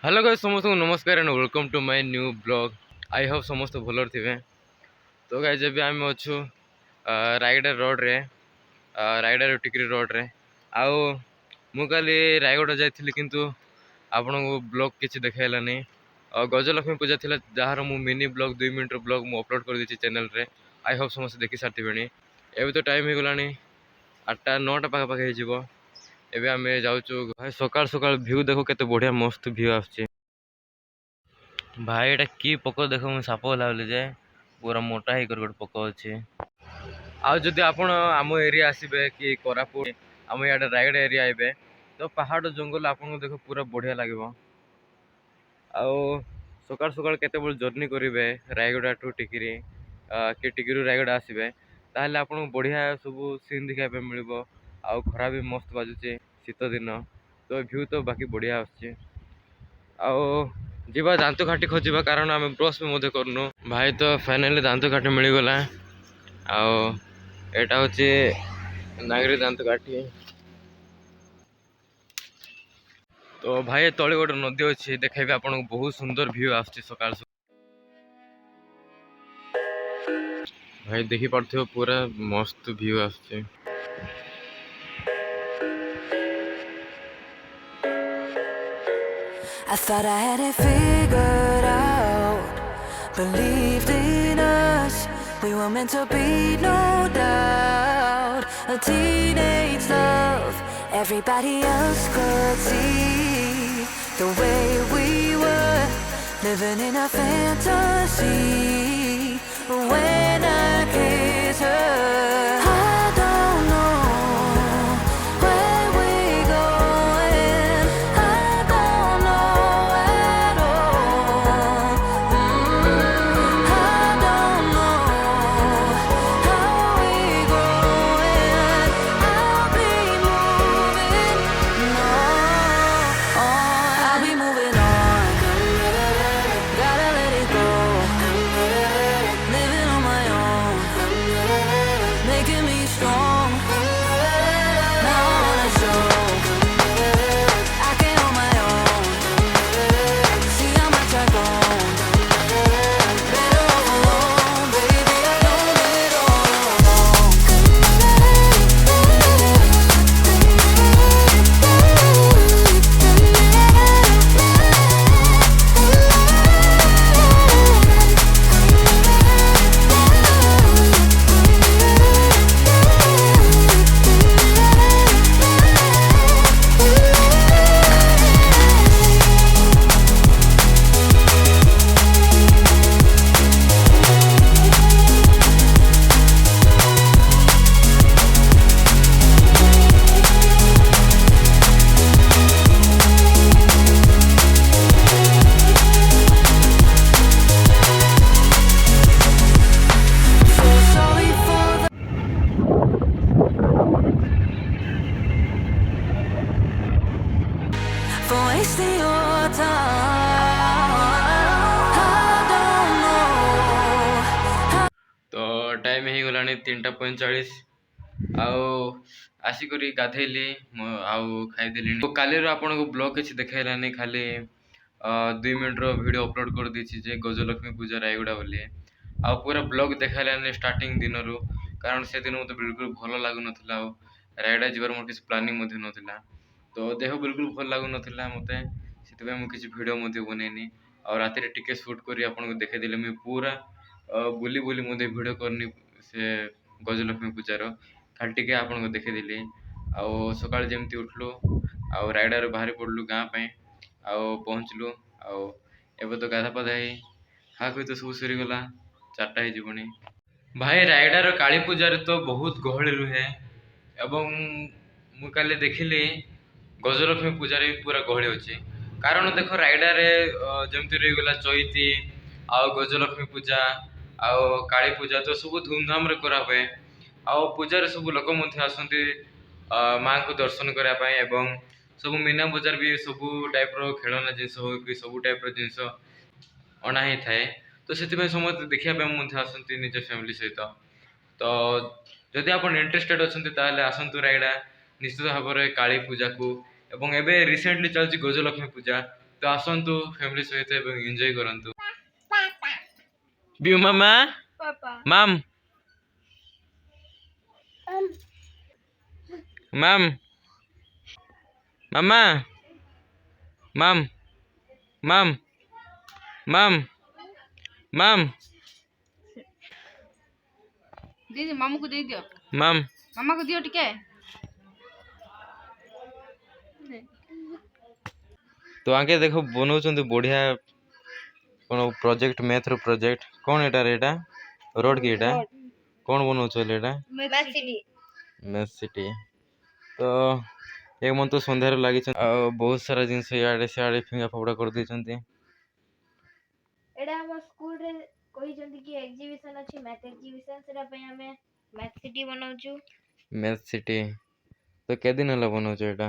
Hello guys समस्त को नमस्कार and welcome to my new blog. I hope समस्त भलर थे। तो गाइस जब आम अच्छु रायगड़ा रोड रे रायगड़ा टिकरी रोड रे आउ मु काली रायगड़ा जाइଥିଲି किंतु आपन को ब्लॉग किछि देखाइलानी। गजलक्ष्मी पूजा थिला जहार मु मिनी ब्लॉग 2 मिनिट ब्लॉग मु अपलोड कर देछि चैनल रे। आई होप समस्त देखि साथिबेनी। एबे तो टाइम हे गलानी 8टा 9टा पाखा पाखा हे जिवो। एबे आमे जाउछु भाई सकाळ सकाळ व्यू देखो केते बढ़िया मस्त व्यू आछी भाई। एटा की पको देखो मु साप लागले जे पूरा मोटा ही कर गोट पको अछि। आ जदि आपण आम एरिया आसीबे कि कोरापुट आम याडे रायगड़ एरिया आइबे तो पहाड़ जंगल आपन देखो पूरा बढ़िया लागिवो। आ सकाळ सकाळ केते बळ जर्नी करिवे रायगड़ा टू टिकिरी कि टिकिरी रायगड़ा आसीबे ताहले आपन बढ़िया सब सीन देखा पे मिलिबो। आ खरा भी मस्त बाजुचे शीत दिन तो व्यू तो बाकी बढ़िया आछे। आओ जीवा दांत काठी खोजिबा कारण आम ब्रश भी मधे करनु भाई। तो फाइनली दांत काठी मिल गला। आओ एटा होचे नागरी दांत काठी। तो भाई तळे गोटे नदी अछि देखाइबे आपन बहुत सुंदर व्यू आछे सकाळ भाई देखि पड़थियो पूरा मस्त व्यू आछे। I thought I had it figured out, believed in us, we were meant to be, no doubt. A teenage love, everybody else could see the way we were, living in a fantasy. When I kiss her, I don't know where we're going, I don't know at all. I don't know how we're growing, I'll be moving I'll be moving on, gotta let it go, living on my own, making me strong. Now I wanna show I can hold my own, see how much I've grown. Better off alone, baby, I know it all along. So sorry for wasting your time. I don't know. तो time हे गलानी 3:45 आउ आसिकरी गाधेली आउ खाइदेली। तो काली आपन को blog किछि देखाइलानी खाली 2 minute रो video upload कर देछि जे गजलक्ष्मी पूजा रायगड़ा बोली। आउ पूरा ब्लॉग देखाइलानी स्टार्टिंग दिन रो कारण से दिन मते बिल्कुल भलो लागु नथिला। आउ रायगड़ा जिबार मोर किछि प्लानिंग मते नथिला तो देह बिल्कुल भल लागु नथिला मते सेतबे मु किछि वीडियो मते बनेनी। और राति रे टिके शूट करी आपन को देखाइ देले मु पूरा बुली बुली मते वीडियो करनी से गजलक्ष्मी पूजार खाली टिके आपन को देखाइ देली। आउ सकाळ जेमती उठलु आउ रायगड़ा रे बाहरी पड़लु गां पे आउ पहुंचलु। आउ एबे तो गाधा पाधा हे हा कोइ तो सब सरी गला 4टा हे जीवनी भाई। रायगड़ा रो काली पूजा रे तो बहुत गहଳି रुहे एवं मु काले देखिली गजलक्ष्मी पूजा रे पूरा गहଳି अछि कारण देखो रायगड़ा रे जेमती रहि गला चैती आउ गजलक्ष्मी पूजा आउ काली पूजा तो सब धूमधाम रे करा हुए। आउ पूजा रे सब लोक मध्ये आसंती मां को दर्शन करिया पय एवं सब मीना बजार भी सब टाइप रो खेलना जिंस हो कि सब टाइप रो जिंस अणा ही थाए तो से समस्त देखिया पे मध्ये आसंती निज फैमिली सहित। तो जदि आपण इंटरेस्टेड अछंती ताले आसंतु रायगड़ा निश्चित भाव में काली पूजा को एवं एबे रिसेंटली चलची गजलक्ष्मी पूजा ତ ଆସନ୍ତୁ ଫ୍ୟାମିଲି ସହିତ ଏବଂ ଏନ୍ଜୟ କରନ୍ତୁ। ବିଉ ମାମା ମାମ୍ ମାମ୍ ମାମା ମାମ୍ ମାମ୍ ମାମ୍ ମାମ୍ दीदी मामू को दे दियो, ମାମ୍ मामा को दियो टिके। तो आगे देखो बनाउछन्ति बढ़िया कोन प्रोजेक्ट मैथ रो प्रोजेक्ट कोन एटा रोड की एटा कोन बनाउछ एटा मैथ सिटी तो एक मन तो संध्यार लागि आ बहुत सारा जिंस याडे सियाडे फिंगा फोड़ा कर दै छन्ति। एडा हम स्कूल रे कहि जंती कि एग्जीबिशन अछि मैथ एग्जीबिशन सेरा पे हमें मैथ सिटी बनाउछु। मैथ सिटी तो के दिन हला बनाउछ एटा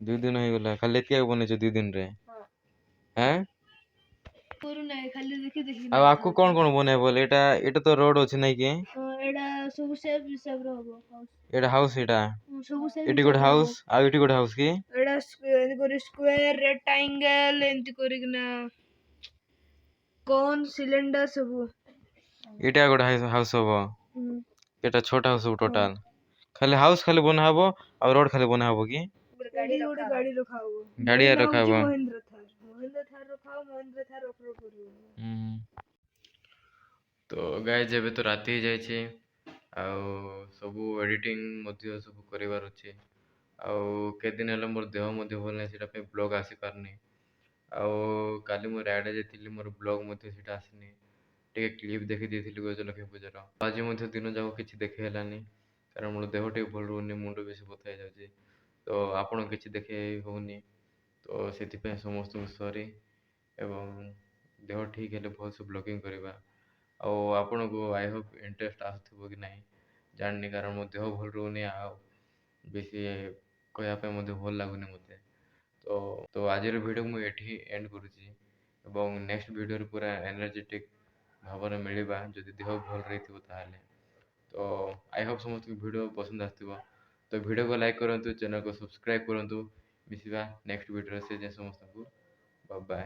2 दिन हो गला खाली एतिया बनेछ 2 दिन रे हां हैं पूरा नहीं खाली देखि देखि आ आकु कोन कोन बने बोले एटा तो रोड अछि नै कि एडा सब सेब हिसाब रो हो एटा हाउस एटा सब सेब एटी गुड हाउस आ एटी गुड हाउस की एडा स्क्वायर रेक्टेंगल एंती करिकना कोन सिलेंडर सब एटा गुड हाउस हो एटा छोटा हाउस टोटल खाली हाउस खाली बना हबो और रोड खाली बना हबो की गाड़ी रखा हो गाड़ी रखा हबो महिंद्रा थार ऑफर करू। तो गाइस जेबे तो राति जाय छै आ सब एडिटिंग मध्ये सब करिवार अछि आ के दिन हला मोर देह मध्ये भल नै सेटा पे ब्लॉग आसी पारनी आ काली मोर एड जेतिली मोर ब्लॉग मध्ये सेटा आसीनी टे क्लिप देखि देथिली गजलक्ष्मी पूजार आज मध्ये दिन जाको किछि देखि हेलानी कारण मोर देह टे भल रहउनी मुंड बेसी बथा जाउची तो आपण किछि देखि होउनी तो सेति पे समस्त सॉरी एवं देह ठीक हेले भल से ब्लॉगिंग करिबा आ आपण को आई होप इंटरेस्ट आथबो कि नाही जाननी कारण मो देह भल रहउनी आ बेसी कहया पे मध्ये भल लागुनी मते तो आज वीडियो मु एठी एंड करूची एवं नेक्स्ट वीडियो रे पूरा एनर्जेटिक भाବରେ मिलिबा जदि देह भल रहिथिबो ताहाले तो आई होप समस्त वीडियो पसंद आथिबो तो वीडियो को लाइक करंतु चैनल को सब्सक्राइब करंतु मिसिबा नेक्स्ट वीडियो से जे समस्त को बाय बाय।